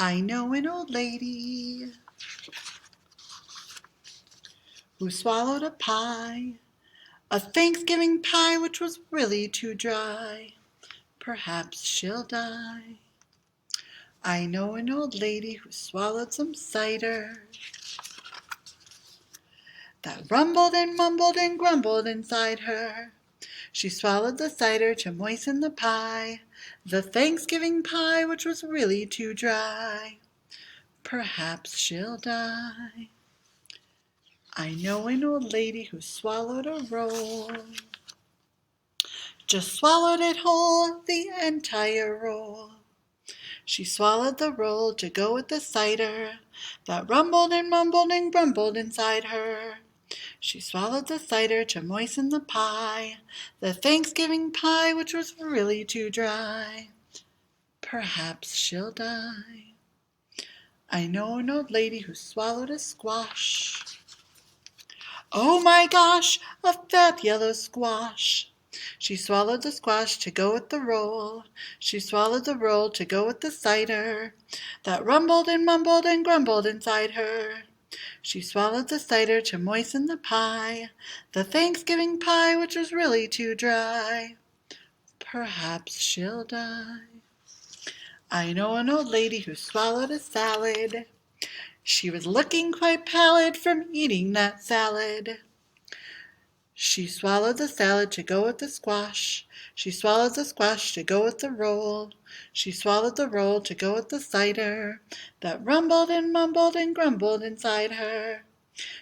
I know an old lady who swallowed a pie, a Thanksgiving pie which was really too dry. Perhaps she'll die. I know an old lady who swallowed some cider that rumbled and mumbled and grumbled inside her. She swallowed the cider to moisten the pie, the Thanksgiving pie which was really too dry. Perhaps she'll die. I know an old lady who swallowed a roll, just swallowed it whole, the entire roll. She swallowed the roll to go with the cider that rumbled and mumbled and grumbled inside her. She swallowed the cider to moisten the pie, the Thanksgiving pie which was really too dry. Perhaps she'll die. I know an old lady who swallowed a squash. Oh my gosh, a fat yellow squash. She swallowed the squash to go with the roll. She swallowed the roll to go with the cider that rumbled and mumbled and grumbled inside her. She swallowed the cider to moisten the pie, the Thanksgiving pie which was really too dry. Perhaps she'll die. I know an old lady who swallowed a salad. She was looking quite pallid from eating that salad. She swallowed the salad to go with the squash. She swallowed the squash to go with the roll. She swallowed the roll to go with the cider that rumbled and mumbled and grumbled inside her.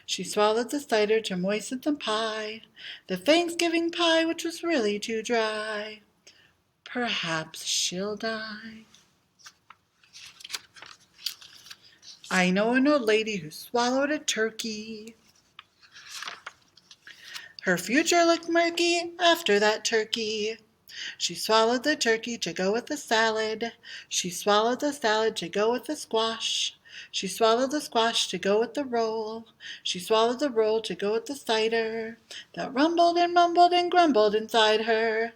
She swallowed the cider to moisten the pie, the Thanksgiving pie which was really too dry. Perhaps she'll die. I know an old lady who swallowed a turkey. Her future looked murky after that turkey. She swallowed the turkey to go with the salad. She swallowed the salad to go with the squash. She swallowed the squash to go with the roll. She swallowed the roll to go with the cider that rumbled and mumbled and grumbled inside her.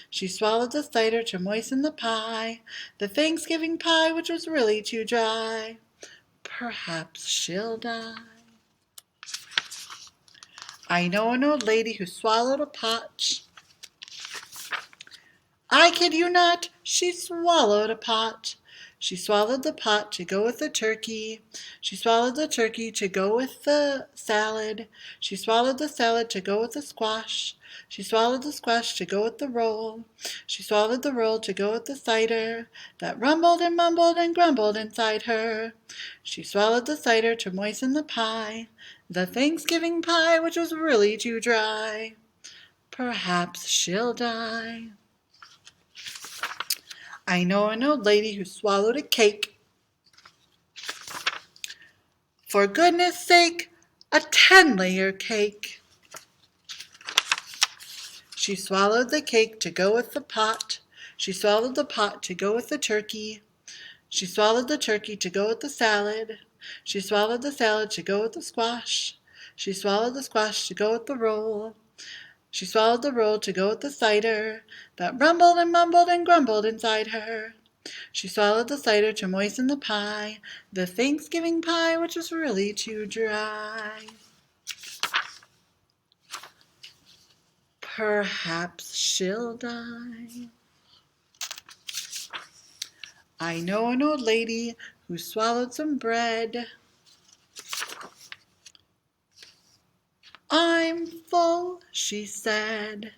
She swallowed the cider to moisten the pie, the Thanksgiving pie which was really too dry. Perhaps she'll die. I know an old lady who swallowed a pot. I kid you not, she swallowed a pot. She swallowed the pot to go with the turkey. She swallowed the turkey to go with the salad. She swallowed the salad to go with the squash. She swallowed the squash to go with the roll. She swallowed the roll to go with the cider that rumbled and mumbled and grumbled inside her. She swallowed the cider to moisten the pie, the Thanksgiving pie which was really too dry. Perhaps she'll die. I know an old lady who swallowed a cake. For goodness sake, a 10-layer cake. She swallowed the cake to go with the pot. She swallowed the pot to go with the turkey. She swallowed the turkey to go with the salad. She swallowed the salad to go with the squash. She swallowed the squash to go with the roll. She swallowed the roll to go with the cider that rumbled and mumbled and grumbled inside her. She swallowed the cider to moisten the pie, the Thanksgiving pie which was really too dry. Perhaps she'll die. I know an old lady who swallowed some bread. I'm full, she said.